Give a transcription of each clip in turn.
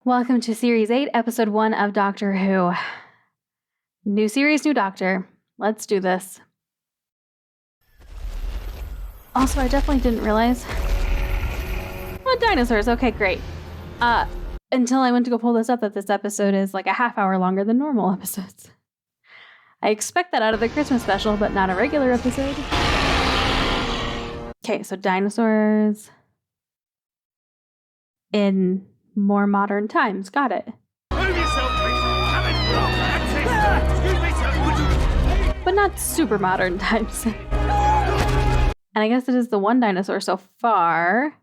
Welcome to Series 8, Episode 1 of Doctor Who. New series, new doctor. Let's do this. Also, I definitely didn't realize... Oh, dinosaurs. Okay, great. Until I went to go pull this up, that this episode is like a half hour longer than normal episodes. I expect that out of the Christmas special, but not a regular episode. Okay, so dinosaurs... in more modern times. Got it. Move yourself, please. Come in. That's it. Excuse me, sir. Would you... But not super modern times. And I guess it is the one dinosaur so far.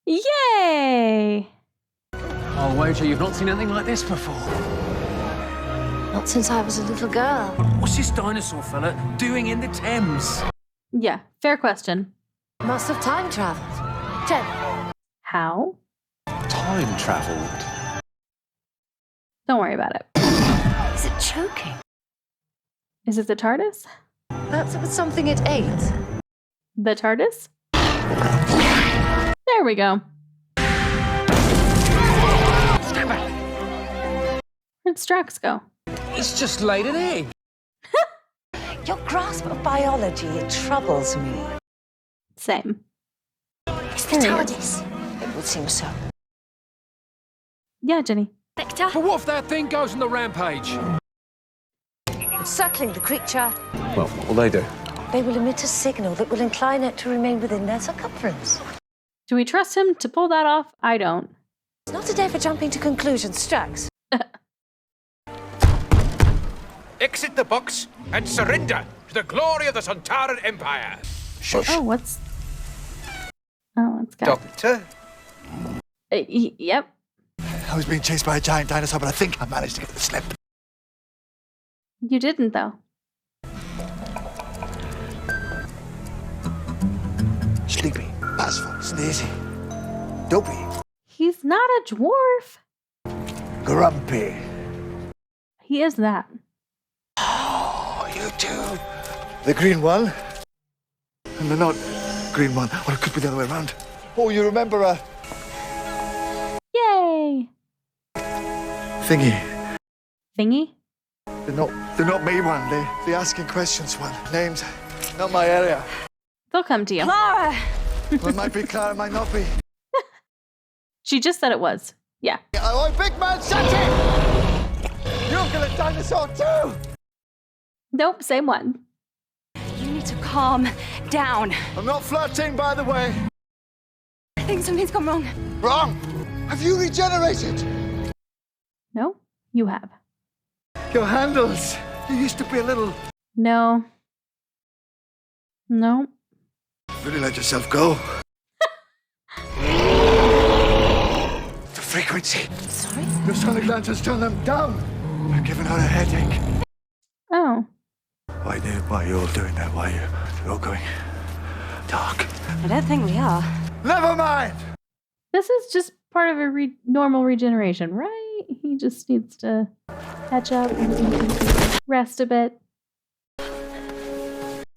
Yay! I'll wager you've not seen anything like this before. Not since I was a little girl. What's this dinosaur fella doing in the Thames? Yeah, fair question. Must have time travelled. Jen. How? Time travelled. Don't worry about it. Is it choking? Is it the TARDIS? Perhaps it was something it ate. The TARDIS? There we go. Stand back. Where'd Strax go? He's just laid an egg. Your grasp of biology, it troubles me. Same. It's the TARDIS. It would seem so. Yeah, Jenny. Victor? But what if that thing goes on the rampage? Circling the creature, Well, what will they do? they will emit a signal that will incline it to remain within their circumference. Do we trust him to pull that off? I don't. It's not a day for jumping to conclusions, Strax. Exit the box and surrender to the glory of the Sontaran Empire. Shush. Oh, what's got... Doctor? Yep. I was being chased by a giant dinosaur, but I think I managed to get the slip. You didn't, though. Sleepy, bashful, sneezy, dopey, He's not a dwarf. grumpy. He is that. Oh, you two. The green one. And the not green one. Or it could be the other way around. Oh, you remember Yay! thingy. Thingy? The not me one. The asking questions one. Names, not my area. They'll come to you. Clara! Well, it might be Clara, might not be. She just said it was. Yeah. Oh, big man, shut it! You've got a dinosaur too! Nope, same one. You need to calm down. I'm not flirting, by the way. I think something's gone wrong. Wrong! Have you regenerated? No, you have. Your handles. You used to be a little... No. No. Really let yourself go. The frequency. Sorry? Your sonic lanterns turn them down. They're giving her a headache. Oh. Why are you all doing that? Why are you all going dark? I don't think we are. Never mind! This is just part of a normal regeneration, right? He just needs to catch up, rest a bit.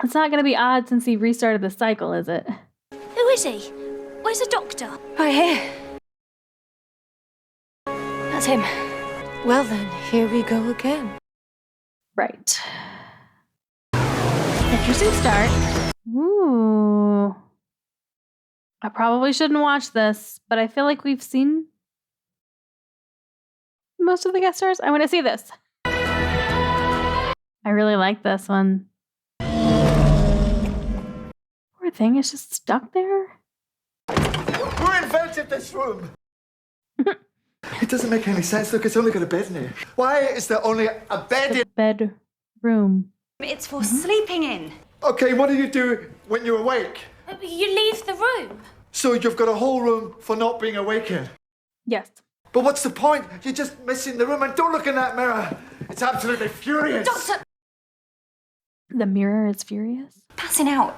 It's not going to be odd since he restarted the cycle, is it? Who is he? Where's the doctor? Right here. That's him. Well then, here we go again. Right. Interesting start. Ooh. I probably shouldn't watch this, but I feel like we've seen most of the guest stars. I want to see this. I really like this one. Poor thing is just stuck there. Who invented this room? It doesn't make any sense. Look, it's only got a bed in here. Why is there only a bed in... Bedroom. It's for sleeping in. Okay, what do you do when you're awake? You leave the room. So you've got a whole room for not being awake in. Yes. But what's the point? You're just missing the room, and don't look in that mirror. It's absolutely furious. Doctor! The mirror is furious. Passing out.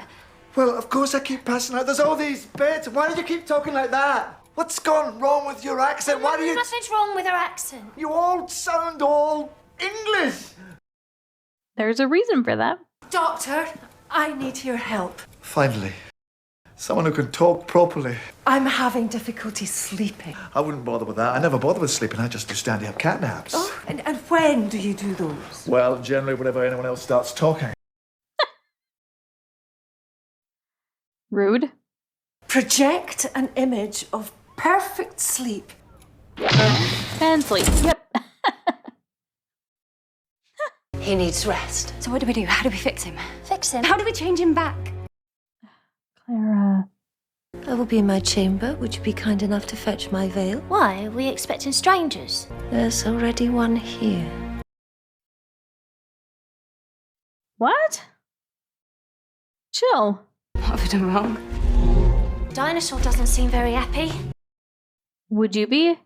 Well, of course I keep passing out. There's all these beds. Why do you keep talking like that? What's gone wrong with your accent? Why do you... Nothing's wrong with her accent. You all sound all English. There's a reason for that. Doctor, I need your help. Finally. Someone who can talk properly. I'm having difficulty sleeping. I wouldn't bother with that. I never bother with sleeping. I just do standing up cat naps. Oh, and when do you do those? Well, generally whenever anyone else starts talking. Rude. Project an image of perfect sleep. And sleep. Yep. He needs rest. So what do we do? How do we fix him? Fix him. How do we change him back? Clara. I will be in my chamber. Would you be kind enough to fetch my veil? Why? Are we expecting strangers? There's already one here. What? Chill. What have we done wrong? Dinosaur doesn't seem very happy. Would you be?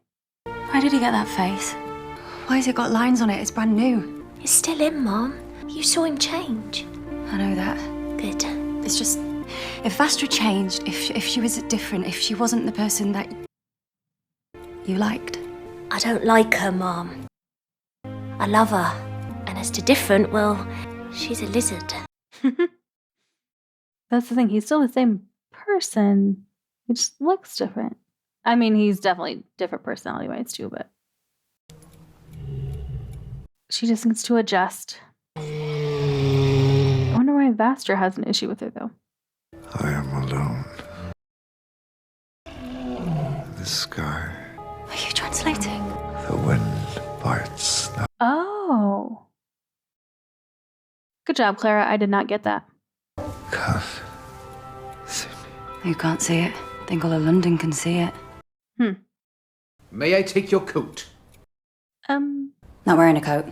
Why did he get that face? Why has it got lines on it? It's brand new. It's still in, Mom. You saw him change. I know that. Good. It's just, if Vastra changed, if she was different, if she wasn't the person that you liked. I don't like her, Mom. I love her. And as to different, well, she's a lizard. That's the thing. He's still the same person. He just looks different. I mean, he's definitely different personality-wise too, but she just needs to adjust. I wonder why Vastra has an issue with her, though. I am alone. The sky, Are you translating? the wind bites. Oh. Good job, Clara. I did not get that. Can't see me. You can't see it. I think all of London can see it. May I take your coat? Not wearing a coat.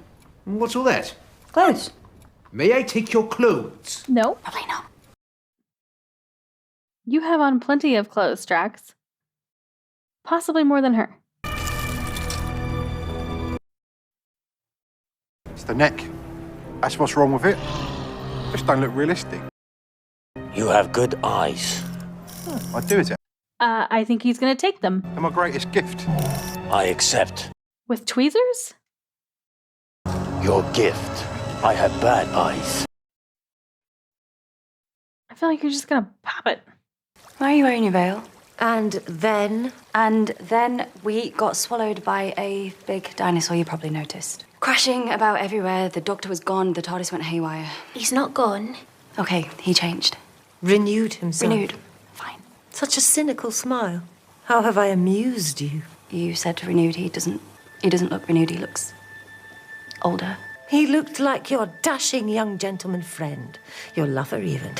What's all that? Clothes. May I take your clothes? No. Probably not. You have on plenty of clothes, Drax. Possibly more than her. It's the neck. That's what's wrong with it. Just don't look realistic. You have good eyes. I do it. I think he's gonna take them. They're my greatest gift. I accept With tweezers? your gift. I have bad eyes. I feel like you're just gonna pop it. Why are you wearing your veil? And then And then we got swallowed by a big dinosaur, you probably noticed. Crashing about everywhere, the doctor was gone, the TARDIS went haywire. He's not gone. Okay, he changed. renewed himself. Renewed. Fine. Such a cynical smile. How have I amused you? You said renewed, he doesn't look renewed, he looks older. He looked like your dashing young gentleman friend, your lover even.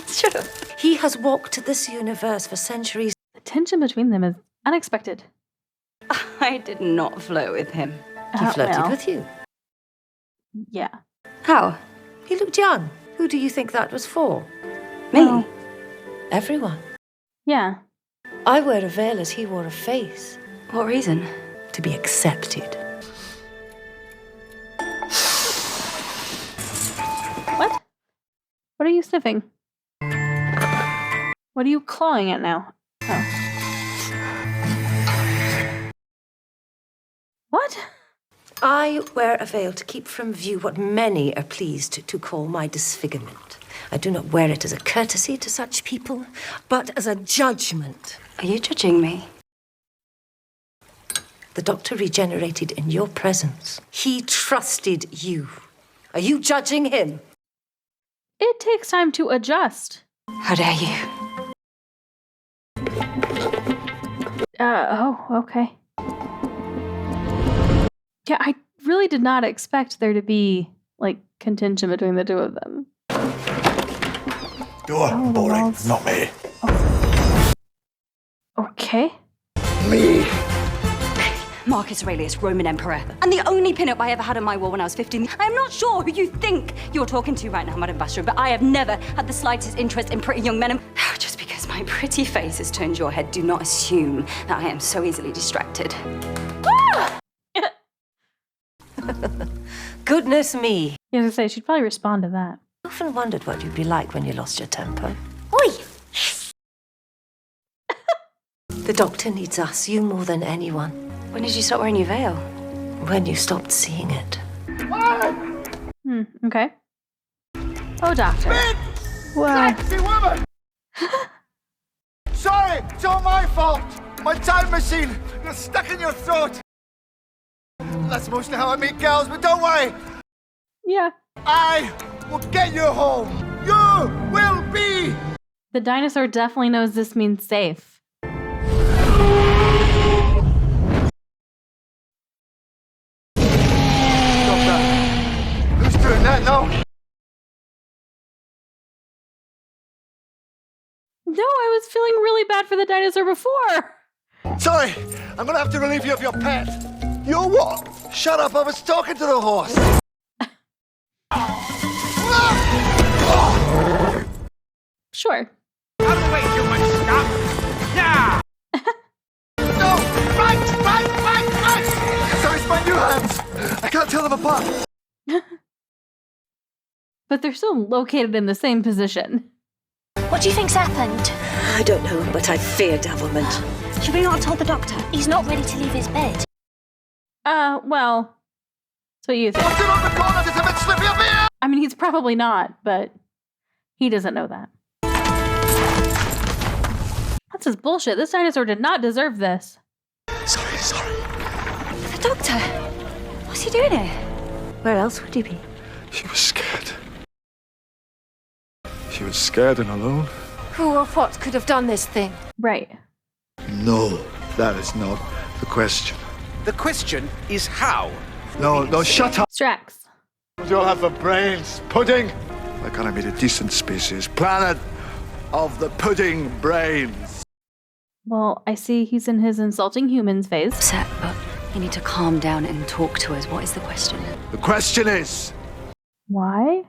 Shut up. He has walked this universe for centuries. The tension between them is unexpected. I did not flirt with him. He flirted well, with you. Yeah. How? He looked young. Who do you think that was for? Me? Well, Everyone. yeah. I wear a veil as he wore a face. What reason? To be accepted. What? What are you sniffing? What are you clawing at now? Oh. What? I wear a veil to keep from view what many are pleased to call my disfigurement. I do not wear it as a courtesy to such people, but as a judgment. Are you judging me? The doctor regenerated in your presence. He trusted you. Are you judging him? It takes time to adjust. How dare you? Oh, okay. Yeah, I really did not expect there to be, like, contention between the two of them. You're Oh, the boring, walls. not me. Okay. Me. Marcus Aurelius, Roman Emperor. And the only pin-up I ever had on my wall when I was 15. I am not sure who you think you're talking to right now, Madame Vastra, but I have never had the slightest interest in pretty young men. And just because my pretty face has turned your head, do not assume that I am so easily distracted. Goodness me. Yeah, I was gonna say, she'd probably respond to that. I often wondered what you'd be like when you lost your temper. Oi! The doctor needs us, you more than anyone. When did you stop wearing your veil? When you stopped seeing it. Okay. Oh, doctor. Well, Sorry, it's all my fault. My time machine got stuck in your throat. That's mostly how I meet girls, but don't worry. Yeah. I will get you home. You will be. The dinosaur definitely knows this means safe. Who's doing that now? No, I was feeling really bad for the dinosaur before. Sorry, I'm gonna have to relieve you of your pet. Your what? Shut up, I was talking to the horse. Sure. Out of the way, you much stuff! Yeah! No! Right! Sorry, it's my new hands. I can't tell them apart. But they're still located in the same position. What do you think's happened? I don't know, but I fear devilment. Should we not have told the doctor? He's not ready to leave his bed. Well, that's what you think. What's it on the corner? It's a bit slippy up here! I mean, he's probably not, but he doesn't know that. That's just bullshit. This dinosaur did not deserve this. Sorry. The doctor? What's he doing here? Where else would he be? She was scared. She was scared and alone. Who or what could have done this thing? Right. No, that is not the question. The question is how. No, shut up. Strax. You all have the brains. Pudding. Why can't I meet a decent species? Planet of the pudding brains. Well, I see he's in his insulting humans phase. Upset, but you need to calm down and talk to us. What is the question? The question is, Why?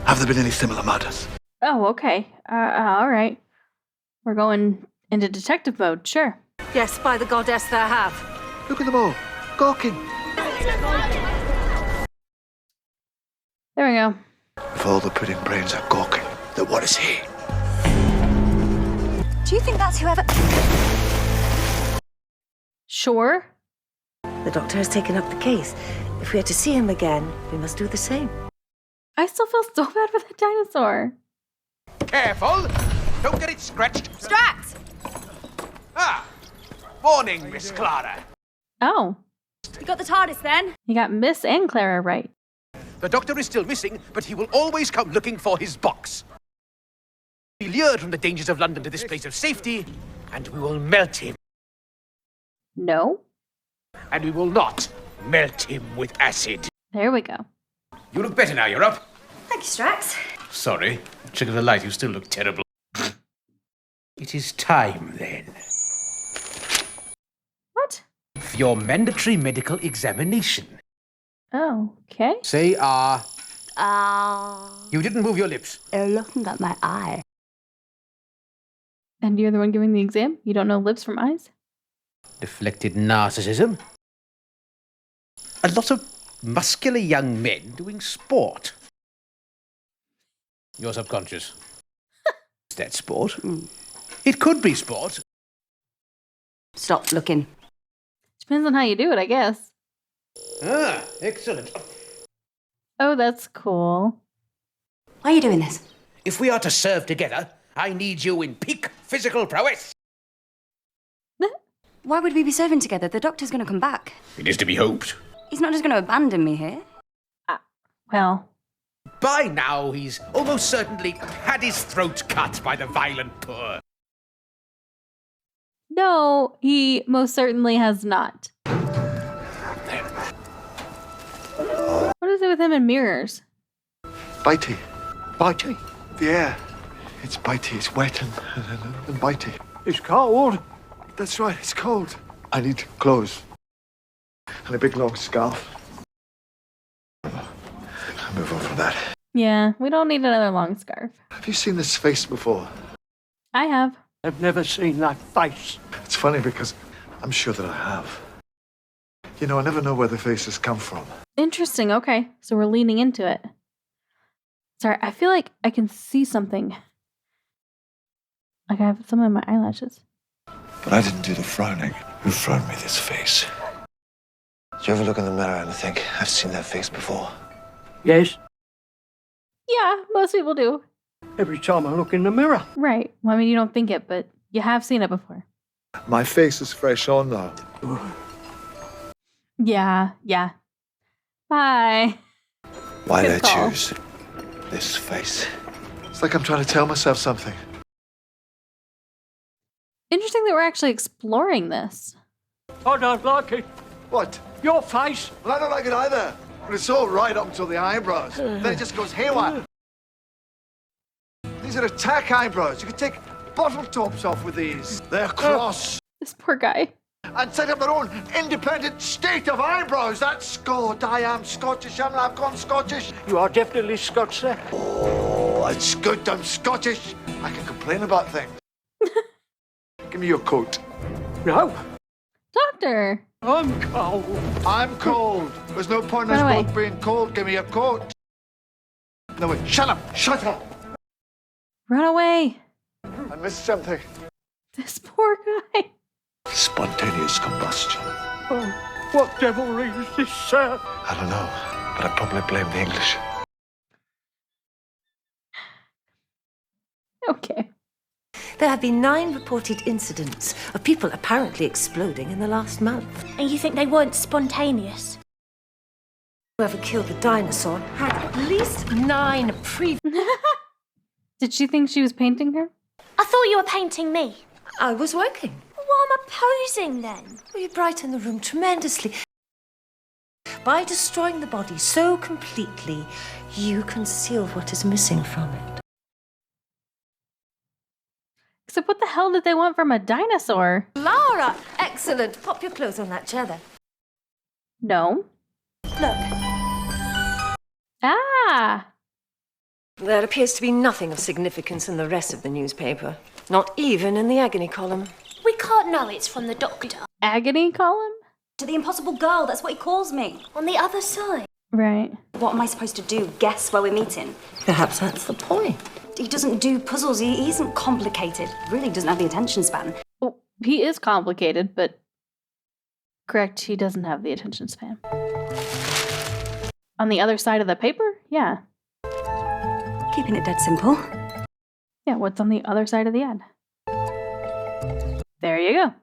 have there been any similar murders? Oh, okay. All right. We're going into detective mode, sure. Yes, by the goddess there have. Look at them all. Gawking. There we go. If all the pudding brains are gawking, then what is he? Do you think that's whoever... Sure. The doctor has taken up the case. If we are to see him again, we must do the same. I still feel so bad for the dinosaur. Careful! Don't get it scratched. Strax! Morning, Miss Clara. Oh, You got the TARDIS then? you got Miss and Clara right. The doctor is still missing, but he will always come looking for his box. Be lured from the dangers of London to this place of safety, and we will melt him. No. And we will not melt him with acid. There we go. You look better now, you're up. Thank you, Strax. Sorry. Trick of the light, you still look terrible. It is time, then, What? for your mandatory medical examination. Oh, okay. Say You didn't move your lips. They're looking at my eye. And you're the one giving the exam? You don't know lips from eyes? Deflected narcissism. A lot of muscular young men doing sport. You're subconscious. Is that sport? It could be sport. Stop looking. Depends on how you do it, I guess. Excellent. Oh, that's cool. Why are you doing this? If we are to serve together, I need you in peak physical prowess. Why would we be serving together? The doctor's going to come back. It is to be hoped. He's not just going to abandon me here. Well, By now, he's almost certainly had his throat cut by the violent poor. no, he most certainly has not. What is it with him and mirrors? Bitey. Bitey? The air. It's bitey. It's wet and bitey. It's cold. That's right, it's cold. I need clothes. And a big long scarf. I'll move on from that. Yeah, we don't need another long scarf. Have you seen this face before? I have. I've never seen that face. It's funny because I'm sure that I have. You know, I never know where the faces come from. Interesting. Okay, so we're leaning into it. Sorry, I feel like I can see something. Like I have some in my eyelashes. But I didn't do the frowning. Who frowned me this face? Do you ever look in the mirror and think, I've seen that face before? Yes, Yeah, most people do. every time I look in the mirror. Right. Well, I mean, you don't think it, but You have seen it before. My face is fresh on now. Yeah. Bye. Why Good did I call. choose this face? It's like I'm trying to tell myself something. Interesting that we're actually exploring this. I don't like it. What? Your face. Well, I don't like it either. But it's all right up until the eyebrows. Then it just goes haywire. These are attack eyebrows. You can take bottle tops off with these. They're cross. This poor guy. And set up their own independent state of eyebrows. That's God. I am Scottish. I've gone Scottish. You are definitely Scotch, sir. Oh, it's good. I'm Scottish. I can complain about things. Give me your coat. No, Doctor. I'm cold. I'm cold. There's no point in Run us away. both being cold. Give me your coat. No, wait. Shut up. Shut up. Run away. I missed something. This poor guy. Spontaneous combustion. Oh, what devilry is this, sir? I don't know, but I probably blame the English. Okay. There have been 9 reported incidents of people apparently exploding in the last month. And you think they weren't spontaneous? Whoever killed the dinosaur had at least 9 previous. Did she think she was painting her? I thought you were painting me. I was working. Why am I posing then? Well, you brighten the room tremendously. By destroying the body so completely, you conceal what is missing from it. Except what the hell did they want from a dinosaur? Laura! Excellent. Pop your clothes on that chair there. No. Look. Ah! There appears to be nothing of significance in the rest of the newspaper. Not even in the agony column. We can't know it's from the doctor. Agony column? To the impossible girl, that's what he calls me. On the other side. Right. What am I supposed to do? Guess where we're meeting? Perhaps that's the point. He doesn't do puzzles. He isn't complicated. Really doesn't have the attention span. Well, he is complicated, but correct, he doesn't have the attention span. On the other side of the paper? Yeah. Keeping it dead simple. Yeah, what's on the other side of the ad? There you go.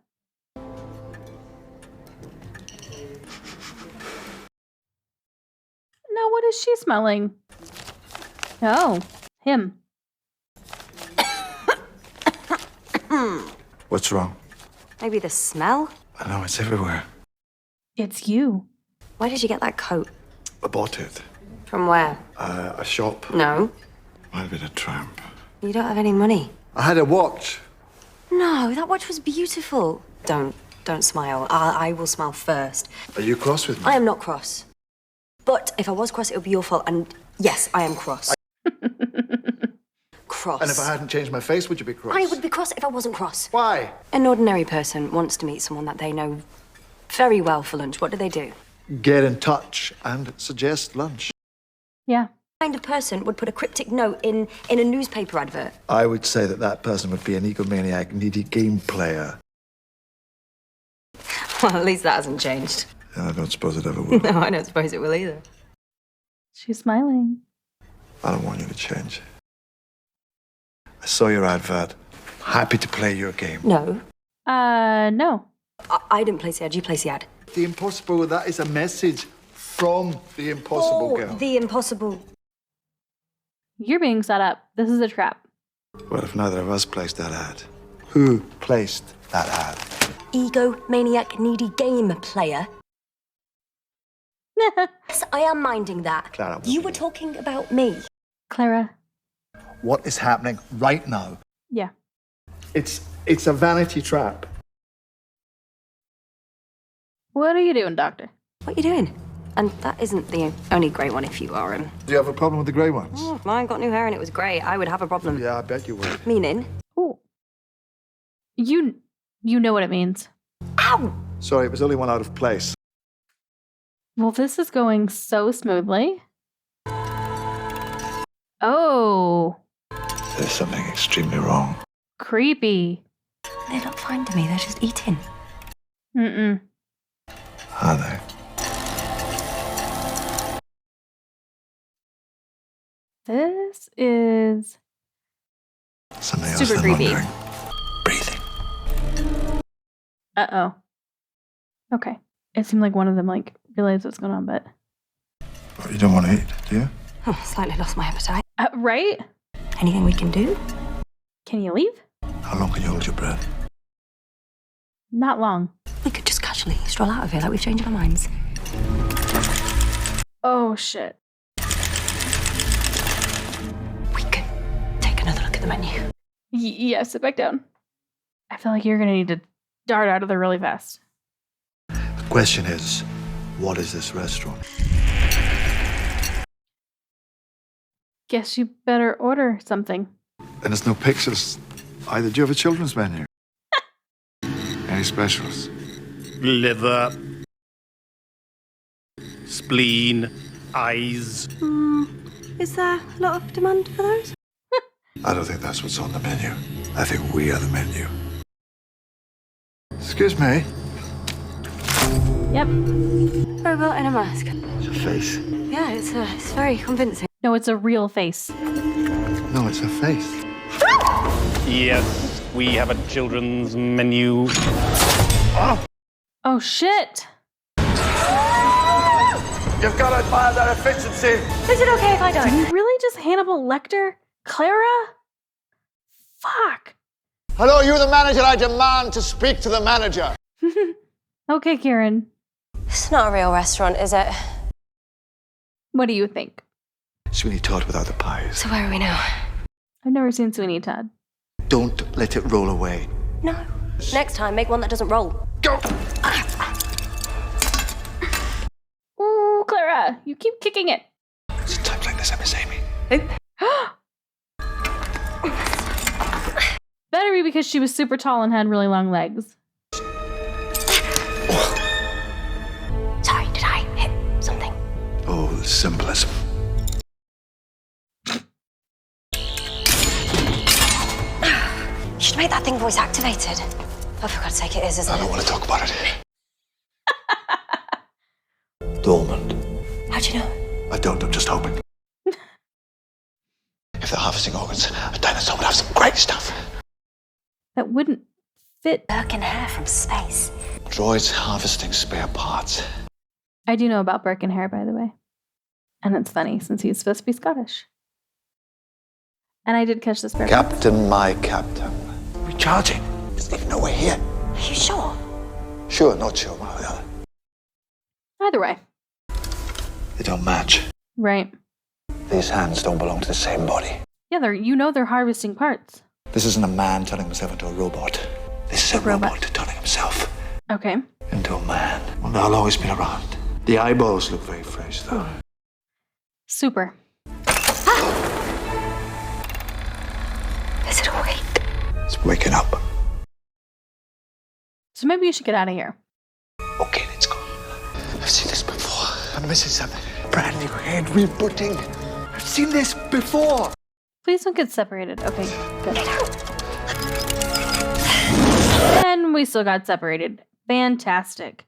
Now, what is she smelling? Oh, him. What's wrong? Maybe the smell? I know, it's everywhere. It's you. Where did you get that coat? I bought it. From where? A shop. No. Might have been a tramp. You don't have any money. I had a watch. No, that watch was beautiful. Don't smile. I will smile first. Are you cross with me? I am not cross. But if I was cross, it would be your fault. And yes, I am cross. Cross. And if I hadn't changed my face, would you be cross? I would be cross if I wasn't cross. Why? An ordinary person wants to meet someone that they know very well for lunch. What do? Get in touch and suggest lunch. Yeah. Kind of person would put a cryptic note in a newspaper advert. I would say that person would be an egomaniac, needy game player. Well, at least that hasn't changed. And I don't suppose it ever will. No, I don't suppose it will either. She's smiling. I don't want you to change. I saw your advert. Happy to play your game. No. No. I didn't place the ad. You placed the ad. The impossible, that is a message from the impossible girl. The impossible. You're being set up. This is a trap. What if neither of us placed that ad? Who placed that ad? Egomaniac, needy game player. Yes, I am minding that. Clara, You were talking about me. Clara. What is happening right now? Yeah. It's a vanity trap. What are you doing, Doctor? What are you doing? And that isn't the only grey one if you are. Do you have a problem with the grey ones? Oh, if mine got new hair and it was grey, I would have a problem. Yeah, I bet you would. Meaning? Ooh. You know what it means. Ow! Sorry, it was only one out of place. Well, this is going so smoothly. Oh. There's something extremely wrong. Creepy. They're not finding me, they're just eating. Mm-mm. Are they? This is Something else Super than creepy. wondering. Breathing. Uh-oh. Okay. It seemed like one of them, like, realized what's going on, but... Well, you don't want to eat, do you? Oh, slightly lost my appetite. Right? Anything we can do? Can you leave? How long can you hold your breath? Not long. We could just casually stroll out of here like we've changed our minds. Oh, shit. We could take another look at the menu. Yeah, sit back down. I feel like you're going to need to dart out of there really fast. The question is, what is this restaurant? Guess you better order something. And there's no pictures either. Do you have a children's menu? Any specials? Liver, spleen, eyes. Is there a lot of demand for those? I don't think that's what's on the menu. I think we are the menu. Excuse me. Yep. Robot in a mask. It's a face. Yeah, it's very convincing. No, it's a real face. No, it's a face. Yes, we have a children's menu. Oh, shit. You've got to admire their efficiency. Is it okay if I don't? Did you really just Hannibal Lecter? Clara? Fuck. Hello, you the manager. I demand to speak to the manager. Okay, Karen. It's not a real restaurant, is it? What do you think? Sweeney Todd without the pies. So where are we now? I've never seen Sweeney Todd. Don't let it roll away. No. Next time, make one that doesn't roll. Go! Ooh, Clara, you keep kicking it. It's times like this I miss Amy. Better be because she was super tall and had really long legs. Sorry, did I hit something? Oh, the symbolism. You should make that thing voice activated. Oh, for God's sake, it is, isn't I don't it? want to talk about it. Dormant. How'd you know? I don't, I'm just hoping. If they're harvesting organs, a dinosaur would have some great stuff. That wouldn't fit. Burke and hair from space. Droids harvesting spare parts. I do know about Burke and Hare, by the way. And it's funny, since he's supposed to be Scottish. And I did catch this person. Captain, my captain. Recharging. Doesn't even know we're here. Are you sure? Sure, not sure, one or the other. Either way. They don't match. Right. These hands don't belong to the same body. Yeah, they're harvesting parts. This isn't a man turning himself into a robot. This is a robot turning himself Okay. into a man. Well, they'll always be around. The eyeballs look very fresh, though. Super. Is it awake? It's waking up. So maybe you should get out of here. Okay, let's go. I've seen this before. I'm missing something. Brand new head rebooting. I've seen this before. Please don't get separated. Okay, good. And we still got separated. Fantastic.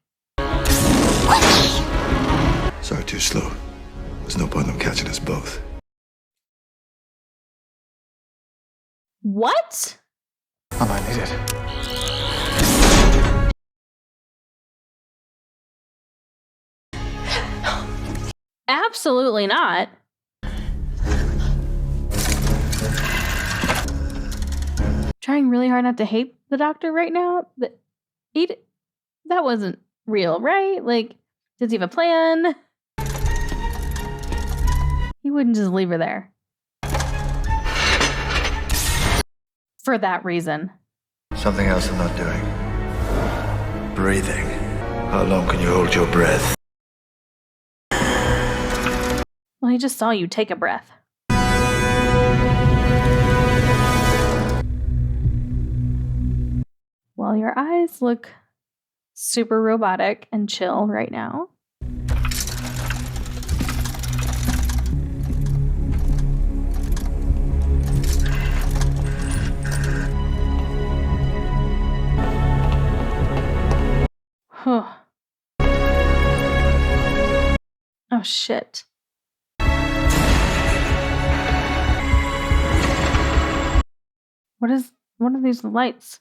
Sorry, too slow. There's no point in them catching us both. What? I might need it. Absolutely not. Trying really hard not to hate the doctor right now. That wasn't real, right? Like, does he have a plan? He wouldn't just leave her there. For that reason. Something else I'm not doing. Breathing. How long can you hold your breath? Well, he just saw you take a breath. Well, your eyes look super robotic and chill right now. Huh. Oh, shit. What are these lights?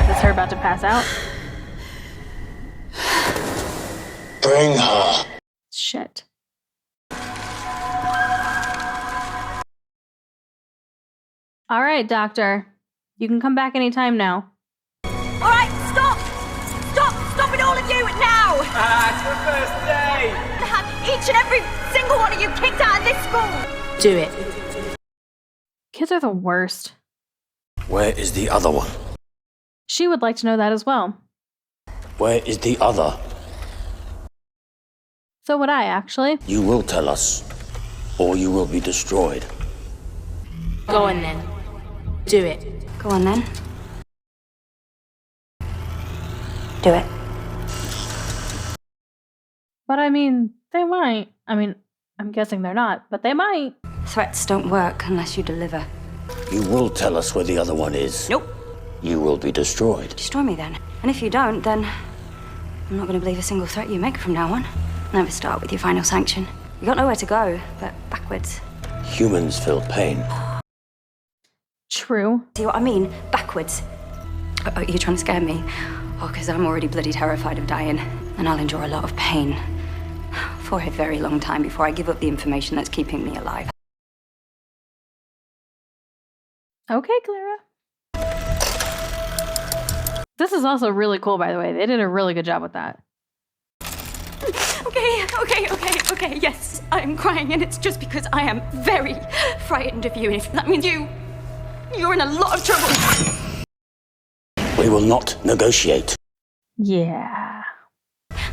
Is this her about to pass out? Bring her. Shit. All right, Doctor. You can come back anytime now. All right, stop! Stop it, all of you, now! It's the first day! Have each and every single one of you kicked out of this school! Do it. Kids are the worst. Where is the other one? She would like to know that as well. Where is the other? So would I, actually. You will tell us, or you will be destroyed. Go on then. Do it. Go on then. Do it. But I mean, they might. I mean, I'm guessing they're not, but they might. Threats don't work unless you deliver. You will tell us where the other one is. Nope. You will be destroyed. Destroy me then. And if you don't, then I'm not going to believe a single threat you make from now on. Never start with your final sanction. You got nowhere to go, but backwards. Humans feel pain. True. See what I mean? Backwards. Are you trying to scare me? Oh, because I'm already bloody terrified of dying. And I'll endure a lot of pain. For a very long time before I give up the information that's keeping me alive. Okay, Clara. This is also really cool, by the way. They did a really good job with that. Okay, yes, I'm crying, and it's just because I am very frightened of you, and if that means you're in a lot of trouble. We will not negotiate. Yeah.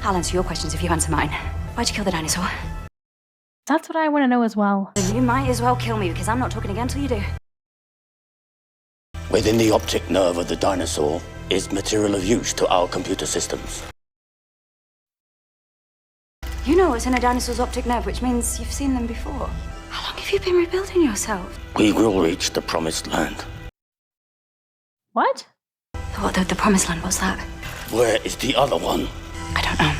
I'll answer your questions if you answer mine. Why'd you kill the dinosaur? That's what I want to know as well. Then you might as well kill me, because I'm not talking again till you do. Within the optic nerve of the dinosaur is material of use to our computer systems. You know what's in a dinosaur's optic nerve, which means you've seen them before. How long have you been rebuilding yourself? We will reach the promised land. What? What, the promised land, what's that? Where is the other one? I don't know.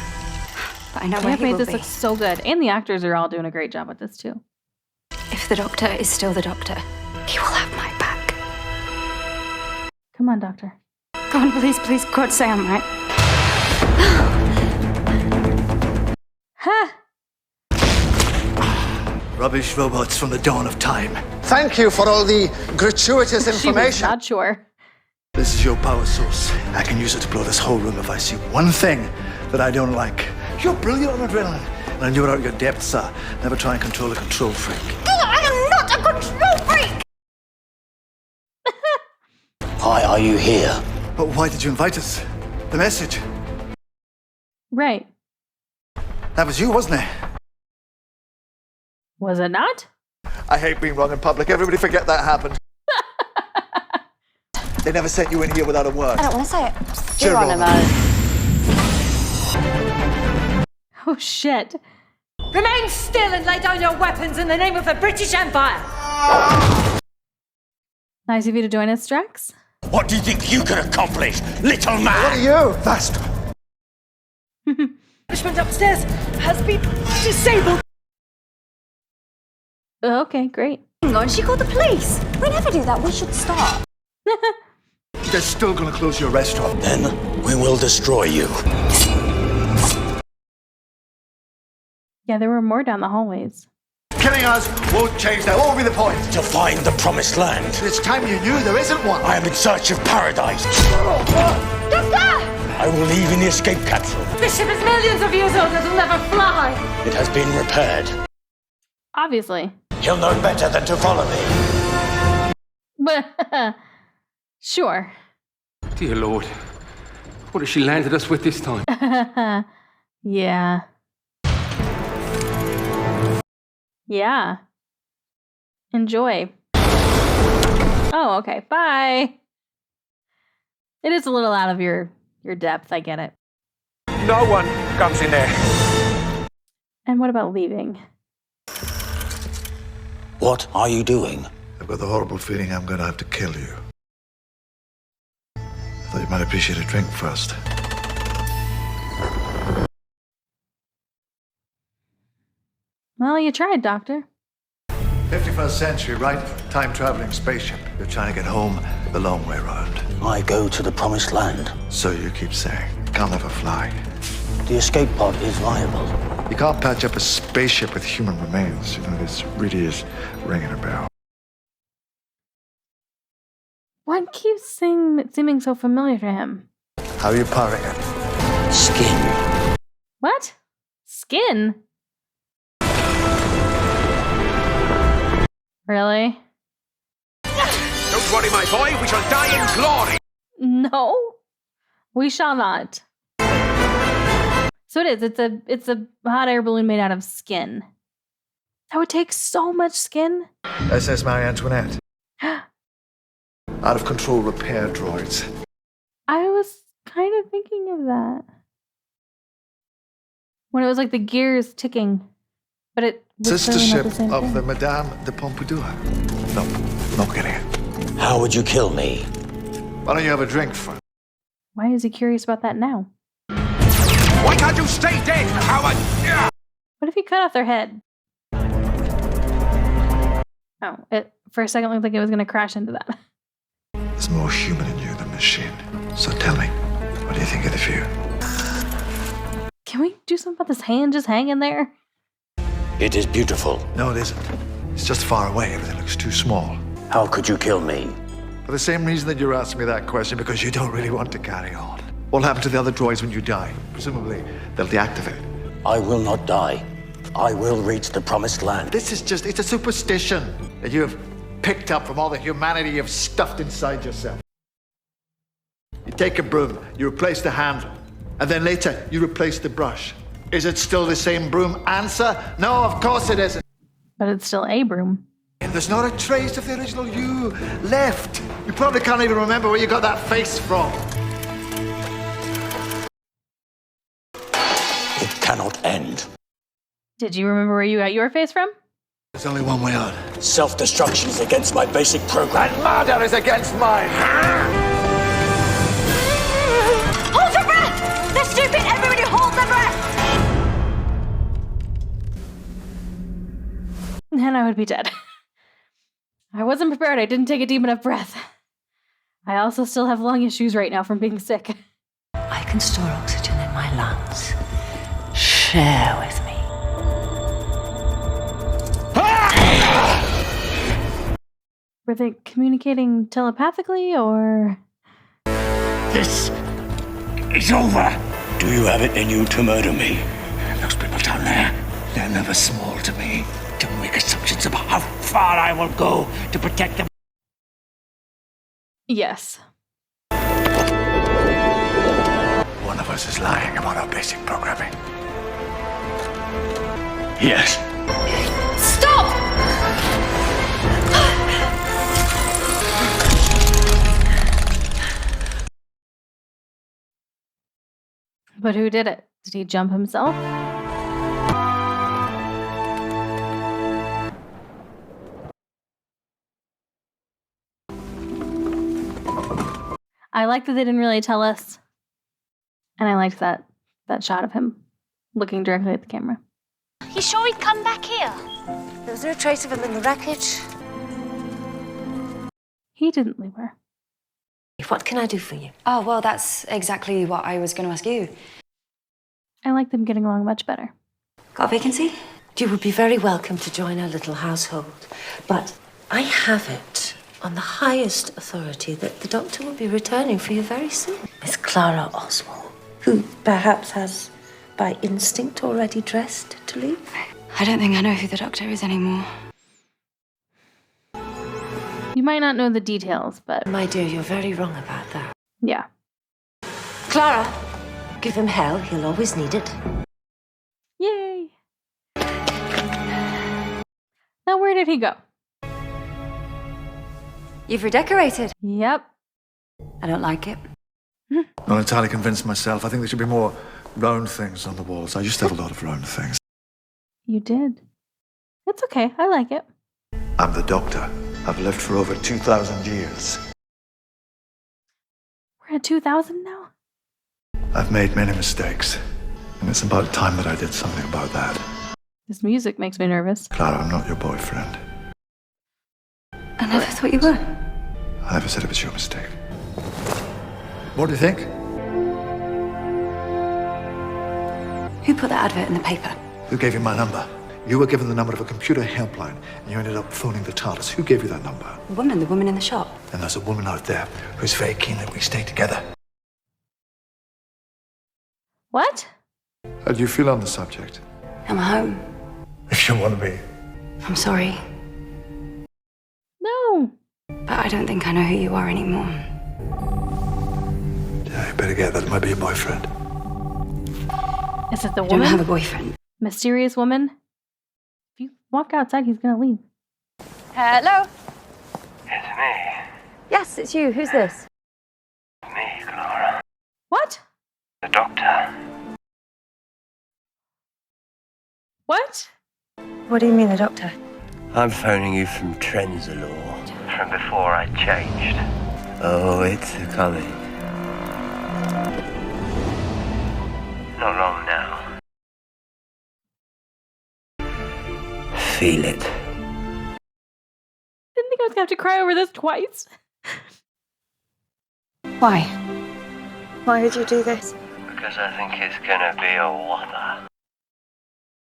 But I know They where have he made will this be. look so good. And the actors are all doing a great job with this, too. If the Doctor is still the Doctor, he will have my back. Come on, Doctor. Go on, please, God, say I'm right. Ha! Rubbish robots from the dawn of time. Thank you for all the gratuitous She was information. not sure. This is your power source. I can use it to blow this whole room if I see one thing that I don't like. You're brilliant on adrenaline. And I knew what your depths are. Never try and control a control freak. I am not a control freak! Why are you here? But why did you invite us? The message. Right. That was you, wasn't it? Was it not? I hate being wrong in public. Everybody forget that happened. They never sent you in here without a word. I don't want to say it. Geronimo. Oh, shit. Remain still and lay down your weapons in the name of the British Empire! Nice of you to join us, Drax. What do you think you can accomplish, little man? What are you? Fast. Punishment upstairs has been disabled. Okay, great. Hang on, she called the police. We never do that. We should stop. They're still gonna close your restaurant. Then we will destroy you. Yeah, there were more down the hallways. Killing us won't change that. What will be the point? To find the promised land. It's time you knew there isn't one. I am in search of paradise. Doctor! I will leave in the escape capsule. This ship is millions of years old. It'll never fly. It has been repaired. Obviously. He'll know better than to follow me. But, sure. Dear Lord, what has she landed us with this time? Yeah. Yeah. Enjoy. Oh, okay. Bye. It is a little out of your depth. I get it. No one comes in there. And what about leaving? What are you doing? I've got the horrible feeling I'm gonna have to kill you. I thought you might appreciate a drink first. Well, you tried, Doctor. 51st century, right? Time-traveling spaceship. You're trying to get home the long way round. I go to the promised land. So you keep saying. Can't never fly. The escape pod is viable. You can't patch up a spaceship with human remains. You know, this really is ringing a bell. What keeps seeming so familiar to him? How are you powering it? Skin. What? Skin? Really? Don't worry, my boy. We shall die in glory. No, we shall not. So it is. It's a hot air balloon made out of skin. That would take so much skin. SS Marie Antoinette. Out of control repair droids. I was kind of thinking of that when it was like the gears ticking, but it was Sister certainly ship not the same of thing. the Madame de Pompadour. Nope, not getting it. How would you kill me? Why don't you have a drink first? Why is he curious about that now? Why can't you stay dead, coward? What if he cut off their head? Oh, it for a second looked like it was going to crash into that. There's more human in you than machine. So tell me, what do you think of the view? Can we do something about this hand just hanging there? It is beautiful. No, it isn't. It's just far away. Everything looks too small. How could you kill me? For the same reason that you're asking me that question, because you don't really want to carry on. What happened to the other droids when you die? Presumably, they'll deactivate. I will not die. I will reach the promised land. This is just, it's a superstition that you have picked up from all the humanity you've stuffed inside yourself. You take a broom, you replace the handle, and then later you replace the brush. Is it still the same broom? Answer, no, of course it isn't. But it's still a broom. There's not a trace of the original you left. You probably can't even remember where you got that face from. It cannot end. Did you remember where you got your face from? There's only one way out. Self-destruction is against my basic program. And murder is against mine. Hold your breath! They're stupid! Everybody hold their breath! And I would be dead. I wasn't prepared. I didn't take a deep enough breath. I also still have lung issues right now from being sick. I can store oxygen in my lungs. Share with me. Were they communicating telepathically or? This is over. Do you have it in you to murder me? Those people down there, they're never small to me. Don't make assumptions about how far I will go to protect them. Yes. One of us is lying about our basic programming. Yes. Stop! But who did it? Did he jump himself? I like that they didn't really tell us. And I liked that shot of him looking directly at the camera. You sure he'd come back here? Was there a trace of him in the wreckage? He didn't leave her. What can I do for you? Oh, well, that's exactly what I was going to ask you. I like them getting along much better. Got a vacancy? You would be very welcome to join our little household. But I have it on the highest authority that the doctor will be returning for you very soon. Miss Clara Oswald, who perhaps has, by instinct, already dressed to leave. I don't think I know who the doctor is anymore. You might not know the details, but... My dear, you're very wrong about that. Yeah. Clara, give him hell. He'll always need it. Yay! Now, where did he go? You've redecorated. Yep. I don't like it. Not entirely convinced myself. I think there should be more round things on the walls. I used to have a lot of round things. You did. It's okay. I like it. I'm the doctor. I've lived for over 2,000 years. We're at 2,000 now? I've made many mistakes, and it's about time that I did something about that. This music makes me nervous. Clara, I'm not your boyfriend. I never thought you were. I never said it was your mistake. What do you think? Who put that advert in the paper? Who gave you my number? You were given the number of a computer helpline, and you ended up phoning the TARDIS. Who gave you that number? The woman in the shop. And there's a woman out there who's very keen that we stay together. What? How do you feel on the subject? I'm home. If you want to be. I'm sorry, No. but I don't think I know who you are anymore. Yeah, you better get that. It might be your boyfriend. Is it the I don't woman? have a boyfriend. Mysterious woman? If you walk outside, he's gonna leave. Hello? It's me. Yes, it's you. Who's this? Me, Clara. What? The doctor. What? What do you mean, the doctor? I'm phoning you from Trenzalore. From before I changed. Oh, it's coming. Not long now. Feel it. Didn't think I was gonna have to cry over this twice. Why? Why would you do this? Because I think it's gonna be a whopper.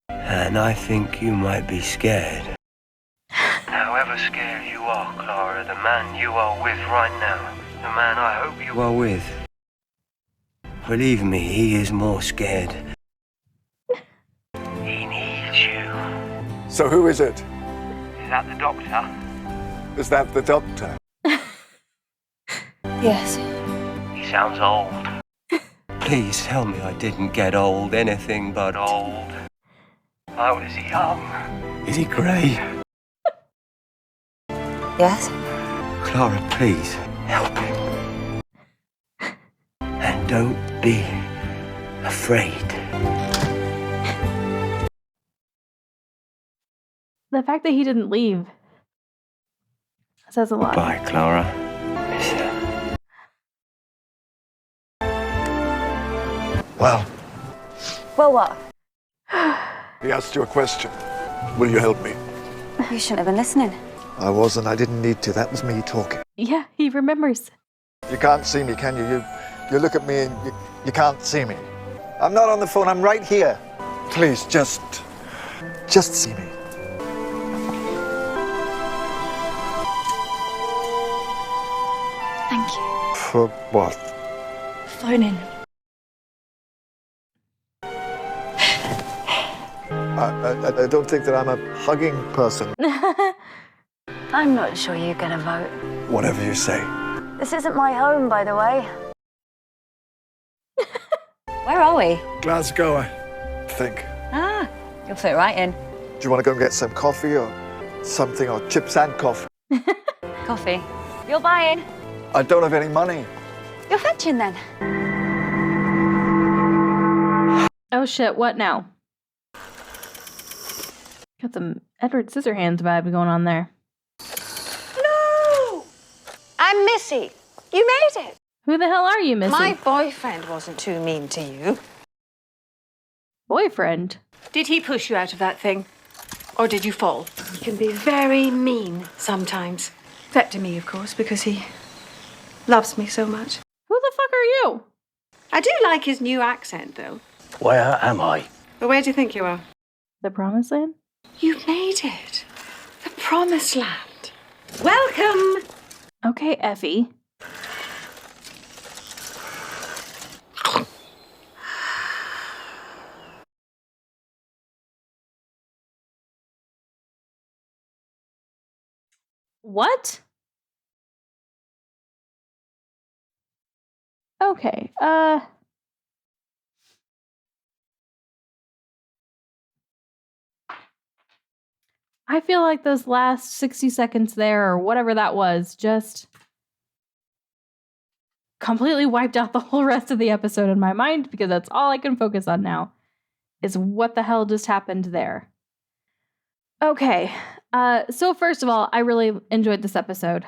And I think you might be scared. However scared you are, Clara, the man you are with right now, the man I hope you are with, believe me, he is more scared. He needs you. So who is it? Is that the doctor? Is that the doctor? Yes. He sounds old. Please tell me I didn't get old, anything but old. I was young. Is he grey? Yes? Clara, please, help him. And don't be afraid. The fact that he didn't leave says a lot. Bye, Clara. Miss you. Well, Well, what? he asked you a question. Will you help me? You shouldn't have been listening. I wasn't. I didn't need to. That was me talking. Yeah, he remembers. You can't see me, can you? You look at me and you can't see me. I'm not on the phone. I'm right here. Please, just see me. Thank you. For what? Phoning. I don't think that I'm a hugging person. I'm not sure you're gonna vote. Whatever you say. This isn't my home, by the way. Where are we? Glasgow, I think. Ah, you'll fit right in. Do you want to go and get some coffee or something, or chips and coffee? Coffee. You're buying. I don't have any money. You're fetching then. Oh shit, what now? Got some Edward Scissorhands vibe going on there. No! I'm Missy. You made it. Who the hell are you, Missy? My boyfriend wasn't too mean to you. Boyfriend? Did he push you out of that thing? Or did you fall? He can be very mean sometimes. Except to me, of course, because he loves me so much. Who the fuck are you? I do like his new accent, though. Where am I? But where do you think you are? The Promised Land? You made it. The Promised Land. Welcome! Okay, Effie. What? Okay, I feel like those last 60 seconds there, or whatever that was, just completely wiped out the whole rest of the episode in my mind, because that's all I can focus on now, is what the hell just happened there. Okay, so first of all, I really enjoyed this episode.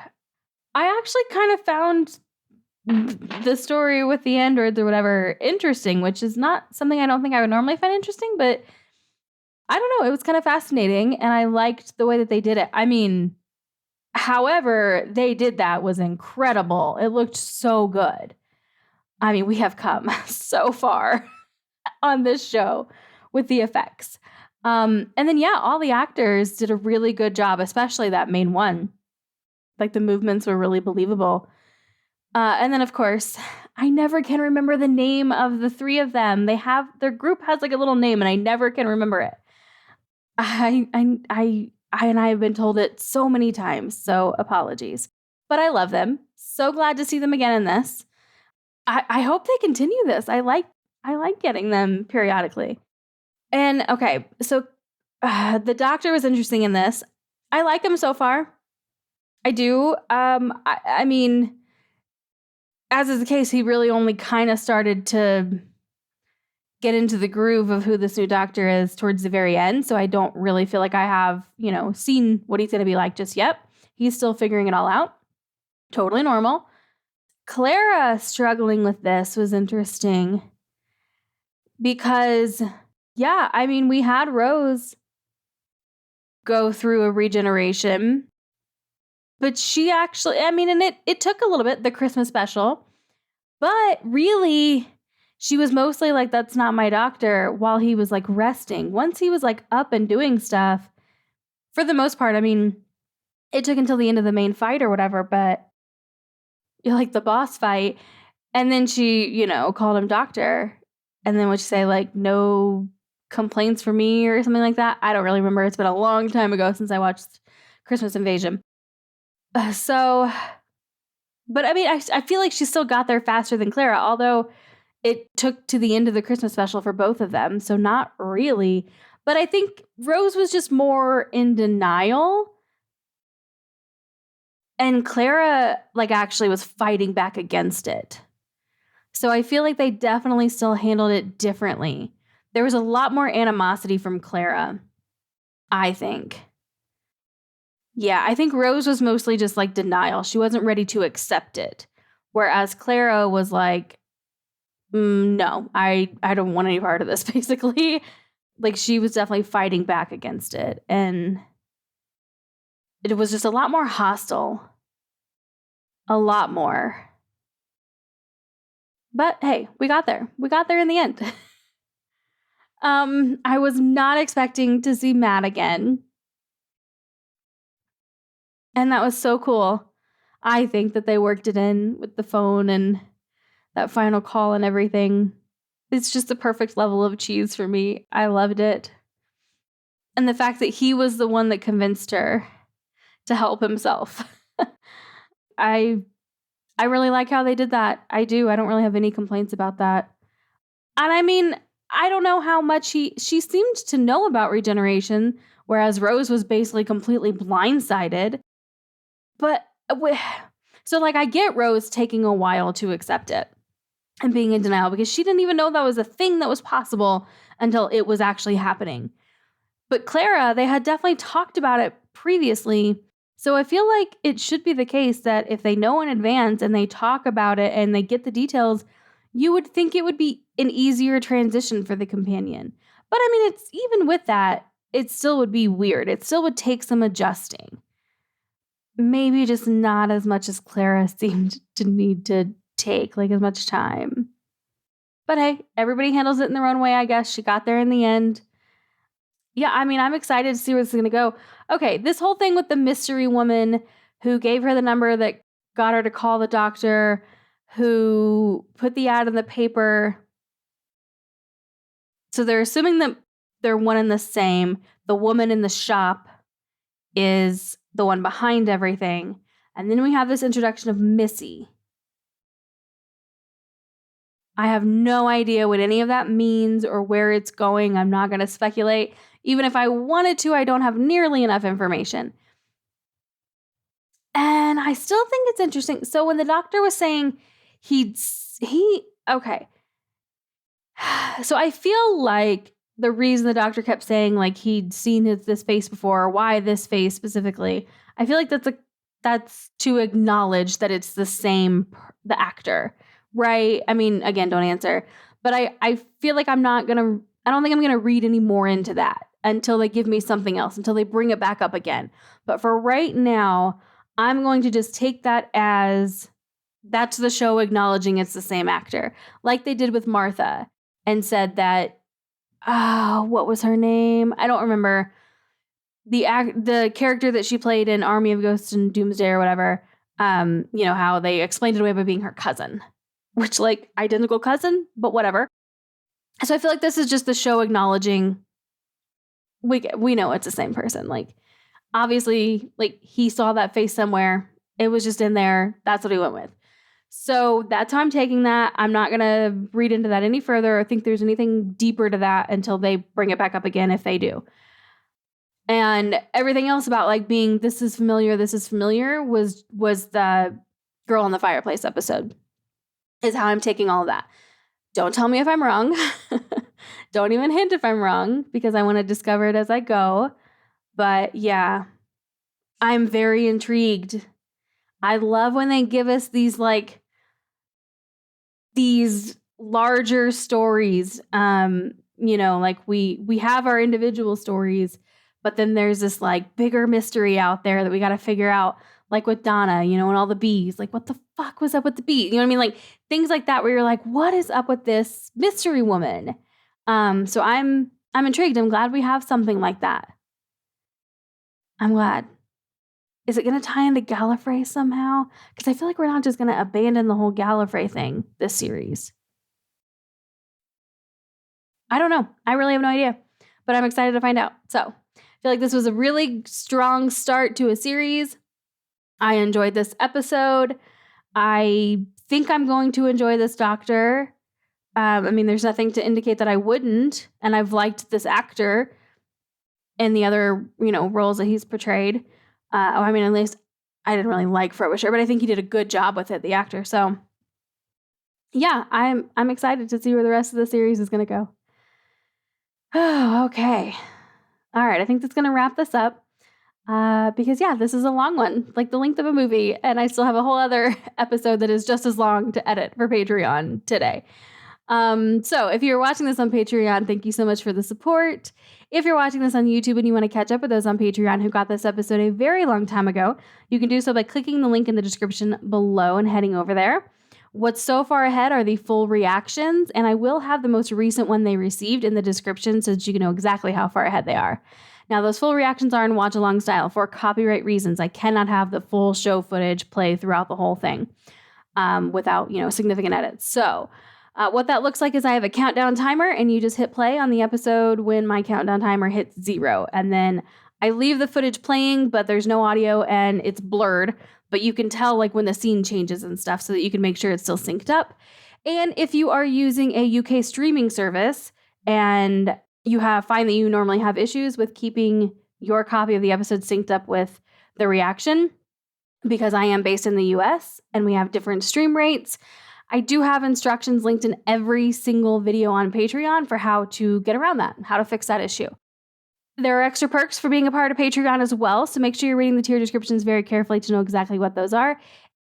I actually kind of found the story with the androids or whatever interesting, which is not something I don't think I would normally find interesting, but I don't know, it was kind of fascinating, and I liked the way that they did it. I mean, However, they did that was incredible. It looked so good. I mean, we have come so far on this show with the effects. And then, yeah, all the actors did a really good job, especially that main one. Like the movements were really believable. And then, of course, I never can remember the name of the three of them. Their group has like a little name, and I never can remember it. I have been told it so many times, so apologies. But I love them. So glad to see them again in this. I hope they continue this. I like getting them periodically. And okay, so the doctor was interesting in this. I like him so far. I do. I mean, as is the case, he really only kind of started to get into the groove of who this new doctor is towards the very end. So I don't really feel like I have, seen what he's going to be like just yet. He's still figuring it all out. Totally normal. Clara struggling with this was interesting because, yeah, I mean, we had Rose go through a regeneration, but she actually, I mean, and it took a little bit, the Christmas special, but really, she was mostly like, that's not my doctor, while he was like resting. Once he was like up and doing stuff, for the most part, I mean, it took until the end of the main fight or whatever, but like the boss fight. And then she, called him doctor. And then would she say like, no complaints for me or something like that? I don't really remember. It's been a long time ago since I watched Christmas Invasion. But I mean, I feel like she still got there faster than Clara, although it took to the end of the Christmas special for both of them. So not really. But I think Rose was just more in denial. And Clara, like, actually was fighting back against it. So I feel like they definitely still handled it differently. There was a lot more animosity from Clara, I think. Yeah, I think Rose was mostly just like denial. She wasn't ready to accept it. Whereas Clara was like, no, I don't want any part of this, basically. Like, she was definitely fighting back against it. And it was just a lot more hostile. A lot more. But hey, we got there. We got there in the end. I was not expecting to see Matt again. And that was so cool. I think that they worked it in with the phone and that final call and everything. It's just the perfect level of cheese for me. I loved it. And the fact that he was the one that convinced her to help himself. I really like how they did that. I do. I don't really have any complaints about that. And I mean, I don't know how much she seemed to know about regeneration, whereas Rose was basically completely blindsided. But so like, I get Rose taking a while to accept it and being in denial because she didn't even know that was a thing that was possible until it was actually happening. But Clara, they had definitely talked about it previously. So I feel like it should be the case that if they know in advance and they talk about it and they get the details, you would think it would be an easier transition for the companion. But I mean, it's even with that, it still would be weird. It still would take some adjusting. Maybe just not as much as Clara seemed to need to take, like as much time. But hey, everybody handles it in their own way, I guess. She got there in the end. Yeah, I mean, I'm excited to see where this is going to go. Okay, this whole thing with the mystery woman who gave her the number that got her to call the doctor, who put the ad in the paper. So they're assuming that they're one and the same. The woman in the shop is the one behind everything. And then we have this introduction of Missy. I have no idea what any of that means or where it's going. I'm not going to speculate. Even if I wanted to, I don't have nearly enough information. And I still think it's interesting. So when the doctor was saying okay. So I feel like the reason the doctor kept saying like he'd seen this face before, or why this face specifically, I feel like that's to acknowledge that it's the actor, right? I mean, again, don't answer. But I feel like I don't think I'm gonna read any more into that until they give me something else, until they bring it back up again. But for right now, I'm going to just take that as that's the show acknowledging it's the same actor, like they did with Martha and said that, what was her name? I don't remember. The character that she played in Army of Ghosts and Doomsday or whatever, how they explained it away by being her cousin, which, like, identical cousin, but whatever. So I feel like this is just the show acknowledging we know it's the same person. Like, obviously, like, he saw that face somewhere. It was just in there. That's what he went with. So that's how I'm taking that. I'm not going to read into that any further or think there's anything deeper to that until they bring it back up again, if they do. And everything else about, like, being this is familiar was the Girl in the Fireplace episode, is how I'm taking all of that. Don't tell me if I'm wrong. Don't even hint if I'm wrong, because I want to discover it as I go. But yeah, I'm very intrigued. I love when they give us these larger stories. Like we have our individual stories, but then there's this like bigger mystery out there that we got to figure out, like with Donna, and all the bees. Like, what the fuck was up with the bee? You know what I mean? Like, things like that where you're like, what is up with this mystery woman? So I'm intrigued. I'm glad we have something like that. I'm glad. Is it going to tie into Gallifrey somehow? Because I feel like we're not just going to abandon the whole Gallifrey thing this series. I don't know. I really have no idea, but I'm excited to find out. So I feel like this was a really strong start to a series. I enjoyed this episode. I think I'm going to enjoy this Doctor. There's nothing to indicate that I wouldn't. And I've liked this actor in the other, roles that he's portrayed. At least I didn't really like Frobisher, but I think he did a good job with it, the actor. So yeah, I'm excited to see where the rest of the series is going to go. Oh, okay. All right. I think that's going to wrap this up. Because yeah, this is a long one, like the length of a movie. And I still have a whole other episode that is just as long to edit for Patreon today. So if you're watching this on Patreon, thank you so much for the support. If you're watching this on YouTube and you want to catch up with those on Patreon who got this episode a very long time ago, you can do so by clicking the link in the description below and heading over there. What's so far ahead are the full reactions, and I will have the most recent one they received in the description so that you can know exactly how far ahead they are. Now, those full reactions are in watch-along style. For copyright reasons, I cannot have the full show footage play throughout the whole thing without, significant edits. So what that looks like is I have a countdown timer, and you just hit play on the episode when my countdown timer hits 0. And then I leave the footage playing, but there's no audio and it's blurred. But you can tell like when the scene changes and stuff so that you can make sure it's still synced up. And if you are using a UK streaming service and you find that you normally have issues with keeping your copy of the episode synced up with the reaction, because I am based in the US and we have different stream rates, I do have instructions linked in every single video on Patreon for how to get around that, how to fix that issue. There are extra perks for being a part of Patreon as well, so make sure you're reading the tier descriptions very carefully to know exactly what those are.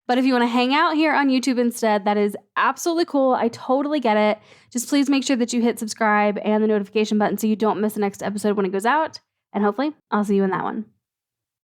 But if you want to hang out here on YouTube instead, that is absolutely cool. I totally get it. Just please make sure that you hit subscribe and the notification button so you don't miss the next episode when it goes out. And hopefully, I'll see you in that one.